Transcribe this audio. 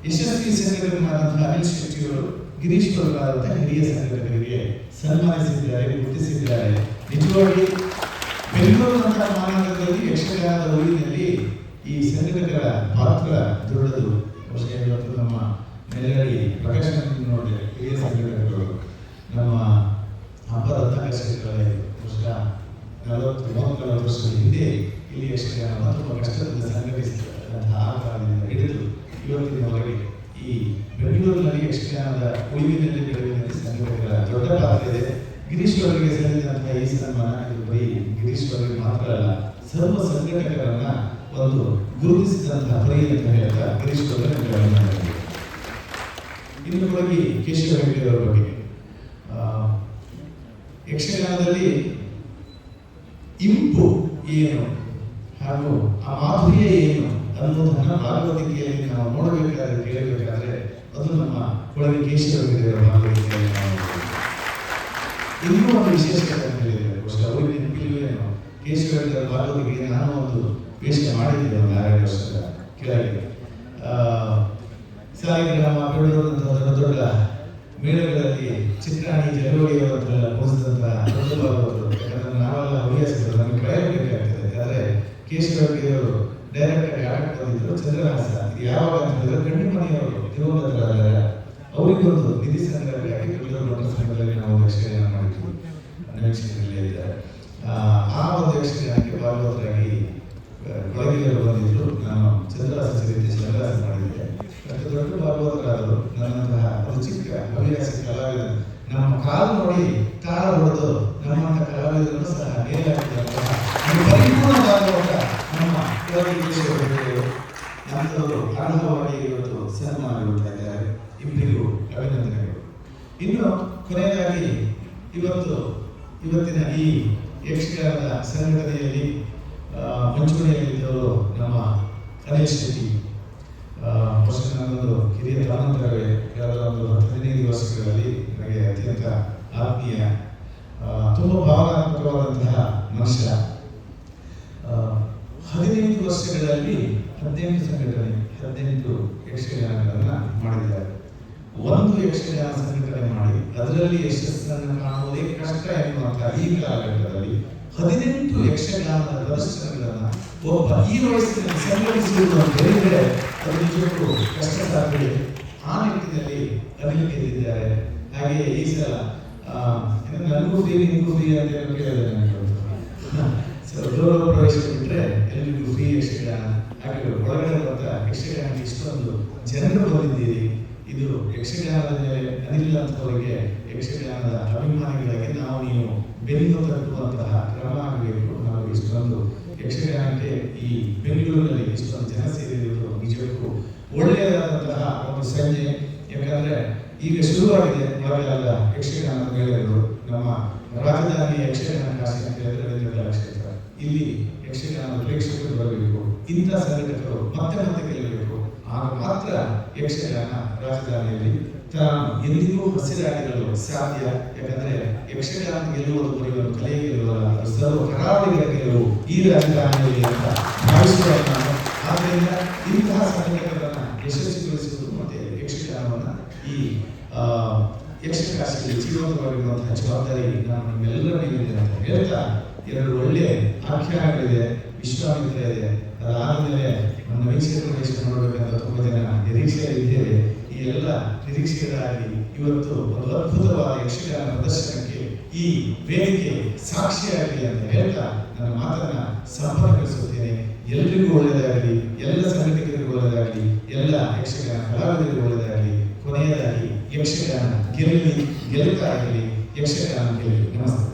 ಯಶಸ್ವಿ ಸಂಘಟಕರಾದಂತಹ ಅನಿಲ್ ಶೆಟ್ಟಿಯವರು ಗಿರೀಶ್ ಅವರಾದಂತಹ ಹಿರಿಯ ಸಂಘಟಕರಿಗೆ ಸನ್ಮಾನಿಸಿದ್ದಾರೆ, ಗುರುತಿಸಿದ್ದಾರೆ. ನಿಜವಾಗಿ ಬೆಂಗಳೂರಿನಂತಹ ಮಹಾನಗರದಲ್ಲಿ ಯಕ್ಷಗಾನದ ಊರಿನಲ್ಲಿ ಈ ಸಂಘಟಕರ ಪಾತ್ರ ದೊಡ್ಡದು. ಇವತ್ತು ನಮ್ಮ ನೆಲಗಡಿ ಪ್ರಕಾಶ್ ನೋಡಿದೆ, ಹಿರಿಯ ಸಂಘಟಕರು ನಮ್ಮ ಹಬ್ಬದ ರತ್ನಾಕರ್ಷಕರಾಗಿ ಬಹುಶಃ 40-40 ವರ್ಷದ ಹಿಂದೆ ಇಲ್ಲಿ ಯಕ್ಷಗಾನ ತುಂಬ ಕಷ್ಟದಿಂದ ಸಂಘಟಿಸಿದಂತಹ ಆ ಕಾಲದಿಂದ ಹಿಡಿದು ಇವತ್ತಿನವರೆಗೆ ಈ ಬೆಂಗಳೂರಿನಲ್ಲಿ ಯಕ್ಷಗಾನದ ಉಳಿವಿನಲ್ಲಿ ಬೆಳೆಯುವಲ್ಲಿ ಸಂಘಟಕರ ದೊಡ್ಡ ಪಾತ್ರ ಇದೆ. ಗಿರೀಶ್ ಅವರಿಗೆ ಸಲ್ಲಿಸಿದಂತಹ ಈ ಸನ್ಮಾನ ಇದು ಬರೀ ಗಿರೀಶ್ ಅವರಿಗೆ ಮಾತ್ರ ಅಲ್ಲ, ಸರ್ವ ಸಂಘಟಕರನ್ನ ಒಂದು ಗುರುತಿಸಿದಂತಹ ಪರಿ ಅಂತ ಹೇಳ್ತಾ ಗಿರೀಶ್ ಅವರಿಗೆ ಇನ್ನು ಹೋಗಿ ಕೇಶವ ಹೆಗ್ಡೆ ಅವರ ಬಗ್ಗೆ ಯಕ್ಷಗಾನದಲ್ಲಿ ಇಂಪು ಏನು ಹಾಗೂ ಆ ಮಾಧುರ್ಯ ಏನು ಅನ್ನೋದನ್ನ ಭಾಗವತಿಕೆಯಲ್ಲಿ ನಾವು ನೋಡಬೇಕಾದ್ರೆ ಕೇಳಬೇಕಾದ್ರೆ ಅದು ನಮ್ಮ ಕೊಳಗೆ ಕೇಶವ ಹೆಗ್ಡೆ ಅವರ ಭಾಗವತಿಕೆಯಲ್ಲಿ ನಾವು ಇನ್ನೂ ಒಂದು ವಿಶೇಷತೆ ಅಂತ ಹೇಳಿದ್ರೆ ಅವ್ರಿಗೆ ನೆನಪಿಲ್ವೇನೋ ಕೇಶವ ಹೆಗ್ಡೆ ಅವರ ಭಾಗವತಿಕೆಗೆ ನಾನು ಒಂದು ವೇಷ ಮಾಡಿದ್ದೆ ಒಂದು 2 ವರ್ಷದ ಕೆಳಗೆ. ಸಾಲಿಗ್ರಾಮ ಬೆಂಗಳೂರಿನಂತಹ ದೊಡ್ಡ ದೊಡ್ಡ ಮೇಳಗಳಲ್ಲಿ ಚಿತ್ರಾಣಿ ಜಲೋಳಿಯವರೆಲ್ಲ ಕೂರಿಸಿದಂತಹ ದೊಡ್ಡ ಭಾಗವತರು, ಯಾಕಂದ್ರೆ ನಾವೆಲ್ಲ ಹವ್ಯಾಸಿಗಳು, ನಮಗೆ ಪ್ರಯೋಗಬೇಕಾಗ್ತದೆ. ಆದರೆ ಕೇಶವ ಹೆಗ್ಡೆ ಅವರು ಡೈರೆಕ್ಟ್ ಆಗಿ ಆಟಕ್ಕೆ ಬಂದಿದ್ರು. ಚಂದ್ರಹಾಸ ಇದು ಯಾವಾಗ ಅಂತ ಹೇಳಿದ್ರೆ ಗಂಡು ಮನೆಯವರು ದಿವಂಗತರಾದರೆ ಅವರಿಗೊಂದು ನಿಧಿ ಸಂಗ್ರಹಕ್ಕಾಗಿ ಬೆಂಗಳೂರು ದೊಡ್ಡ ಸಂಘದಲ್ಲಿ ನಾವು ಯಕ್ಷಗಾನ ಮಾಡಿದ್ವಿ. ಯಕ್ಷಗಾನದಲ್ಲೇ ಇದ್ದಾರೆ. ಆ ಒಂದು ಯಕ್ಷಗಾನಕ್ಕೆ ಭಾಗವತರಾಗಿ ಕೊಳಗಿಯವರು ಬಂದಿದ್ರು. ನಾನು ಚಂದ್ರಹಾಸ ಸೇರಿದ್ದೆ, ಚಂದ್ರಹಾಸ ಮಾಡಿದ್ದೆ. ಅಷ್ಟು ದೊಡ್ಡ ಭಾಗವತರಾದರು. ನನ್ನಂತಹ ಒಂದು ಚಿಕ್ಕ ಹವ್ಯಾಸಿ ಕಲಾವಿದ ನಮ್ಮ ಕಾಲು ನೋಡಿ ತಾಳ ಹೊಡೆದು ನಮ್ಮಂಥ ಕಲಾವಿದರನ್ನು ಸಹ ಮೇಲಾಗಿದ್ದಂತಹ ಪರಿಪೂರ್ಣ ಭಾಗವತ ನಮ್ಮ ನಂತರವರು ಅನುಭವವಾಗಿ ಇವತ್ತು ಸನ್ಮಾನಗೊಳ್ತಾ ಇದ್ದಾರೆ. ಇಬ್ಬರಿಗೂ ಅಭಿನಂದನೆಗಳು. ಇನ್ನು ಕೊನೆಯದಾಗಿ ಇವತ್ತಿನ ಈ ಯಕ್ಷಗಾನದ ಸಂಘಟನೆಯಲ್ಲಿ ಮುಂಚೂಣಿಯಲ್ಲಿದ್ದವರು ನಮ್ಮ ಅನಿಲ್ ಶೆಟ್ಟಿ. ನನ್ನೊಂದು ಹಿರಿಯ ತಾನಂತರವೇ ಕಳೆದ ಒಂದು 15 ವರ್ಷಗಳಲ್ಲಿ ನನಗೆ ಅತ್ಯಂತ ಆತ್ಮೀಯ, ತುಂಬ ಭಾವನಾತ್ಮಕವಾದಂತಹ ಮನುಷ್ಯ. 15 ವರ್ಷಗಳಲ್ಲಿ 18 ಯಕ್ಷಗಾನಗಳನ್ನು ಮಾಡಿದ್ದಾರೆ. ಒಂದು ಯಕ್ಷಗಾನ ಸಂಘಟನೆ ಮಾಡಿ ಅದರಲ್ಲಿ ಯಶಸ್ಸನ್ನು ಕಾಣುವುದೇ ಕಷ್ಟ ಎನ್ನುವಂತಹ ಈ ಕಾಲಘಟ್ಟದಲ್ಲಿ 18 ಯಕ್ಷಗಾನದ ಪ್ರದರ್ಶನಗಳನ್ನು ಒಬ್ಬ ಈ ವಯಸ್ಸಿನಲ್ಲಿ ಸಂಘಟಿಸುವುದು ಅಂತ ಹೇಳಿದರೆ ಅದು ನಿಜಕ್ಕೂ ಕಷ್ಟ ಸಾಧ್ಯ. ಆ ನಿಟ್ಟಿನಲ್ಲಿ ಅನಿಲ್ ಗೆದ್ದಿದ್ದಾರೆ. ಹಾಗೆ ಈ ಸಲ ನನಗೂ ಫ್ರೀ ನಿಮಗೂ ಫ್ರೀ ಅಂತ ಕೇಳಿದೆ. ಗೌರವ ಪ್ರವೇಶ ಬಿಟ್ಟರೆ ಎಲ್ಲರಿಗೂ ಫ್ರೀ ಯಕ್ಷಗಾನ. ಹಾಗೆ ಒಳಗಡೆ ಬಂದ ಯಕ್ಷಗಾನಕ್ಕೆ ಇಷ್ಟೊಂದು ಜನರು ಬಂದಿದ್ದೀರಿ. ಇದು ಯಕ್ಷಗಾನದ ಮೇಲೆ ಅನಿಲ್ ಅಂತವರಿಗೆ ಯಕ್ಷಗಾನದ ಅಭಿಮಾನಿಗಳಿಗೆ ನಾವು ನೀವು ಬೆನ್ನು ತಟ್ಟುವಂತಹ ಕ್ರಮ ಆಗಬೇಕು. ನಾವು ಇಷ್ಟೊಂದು ಯಕ್ಷಗಾನಕ್ಕೆ ಈ ಬೆಂಗಳೂರಿನಲ್ಲಿ ಇಷ್ಟೊಂದು ಜನ ಸೇರಿರುವುದು ನಿಜಕ್ಕೂ ಒಳ್ಳೆಯದಾದಂತಹ ಒಂದು ಸಂಜೆ. ಯಾಕಂದ್ರೆ ಈಗ ಶುರುವಾಗಿದೆ ಮಳೆಗಾಲ ಯಕ್ಷಗಾನದ ಮೇಳಗಳು. ನಮ್ಮ ರಾಜಧಾನಿ ಯಕ್ಷಗಾನ ಕಾಶಿ ಅಂತ ಹೇಳಿದ್ರೆ ಕ್ಷೇತ್ರ. ಇಲ್ಲಿ ಯಕ್ಷಗಾನದ ಪ್ರೇಕ್ಷಕರು ಬರಬೇಕು, ಇಂಥ ಸಂಘಟಕರು ಮತ್ತೆ ಮತ್ತೆ ಗೆಲ್ಲಬೇಕು. ಆಗ ಮಾತ್ರ ಯಕ್ಷಗಾನ ರಾಜಧಾನಿಯಲ್ಲಿ ತಾನು ಎಂದಿಗೂ ಹಸಿರಾಗಿರಲು ಸಾಧ್ಯ. ಯಾಕಂದ್ರೆ ಯಕ್ಷಗಾನ ಗೆಲ್ಲುವುದು ಬರೀ ಒಂದು ಕಲೆ ಗೆಲ್ಲುವಲ್ಲ, ಸರ್ವ ಕರಾವಳಿಗಳ ಗೆಲುವು ಈ ರಾಜಧಾನಿಯಲ್ಲಿ ಅಂತ ಭಾವಿಸುವ ನಾನು. ಆದ್ದರಿಂದ ಇಂತಹ ಸಂಘಟಕರನ್ನ ಯಶಸ್ವಿಗೊಳಿಸುವುದು ಮತ್ತೆ ಯಕ್ಷಗಾನವನ್ನ ಈ ಯಕ್ಷಕಾಶಿಯಲ್ಲಿ ಜೀವಂತವಾಗಿರುವಂತಹ ಜವಾಬ್ದಾರಿ ನಾನು ನಿಮ್ಮೆಲ್ಲರ ಮೇಲಿದೆ ಅಂತ ಹೇಳ್ತಾ, 2 ಒಳ್ಳೆಯ ಆಖ್ಯಾನಗಳಿದೆ, ವಿಶ್ವಾಮಿತ್ರ ಇದೆ. ಅದಾದಮೇಲೆ ನಮ್ಮ ನವೀಕ್ಷಕ ಪ್ರವೇಶ ನೋಡಬೇಕಂತ ತುಂಬ ಜನ ನಿರೀಕ್ಷೆಯಲ್ಲಿದ್ದೇವೆ. ಈ ಎಲ್ಲ ನಿರೀಕ್ಷೆಗಳಾಗಿ ಇವತ್ತು ಒಂದು ಅದ್ಭುತವಾದ ಯಕ್ಷಗಾನ ಪ್ರದರ್ಶನಕ್ಕೆ ಈ ವೇದಿಕೆ ಸಾಕ್ಷಿಯಾಗಲಿ ಅಂತ ಹೇಳ್ತಾ ನನ್ನ ಮಾತನ್ನ ಸಂಪರ್ಕಿಸುತ್ತೇನೆ. ಎಲ್ಲರಿಗೂ ಒಳ್ಳೆಯದಾಗಲಿ, ಎಲ್ಲ ಸಂಘಟಕರಿಗೂ ಒಳ್ಳೆಯದಾಗಲಿ, ಎಲ್ಲ ಯಕ್ಷಗಾನ ಕಲಾವಿದರಿಗೂ ಒಳ್ಳೆಯದಾಗಲಿ. ಕೊನೆಯದಾಗಿ ಯಕ್ಷಗಾನ ಗೆಲ್ಲಲಿ, ಗೆಲ್ಲುತ್ತಾ ಆಗಲಿ, ಯಕ್ಷಗಾನ ಗೆಲ್ಲಲಿ. ನಮಸ್ತೆ.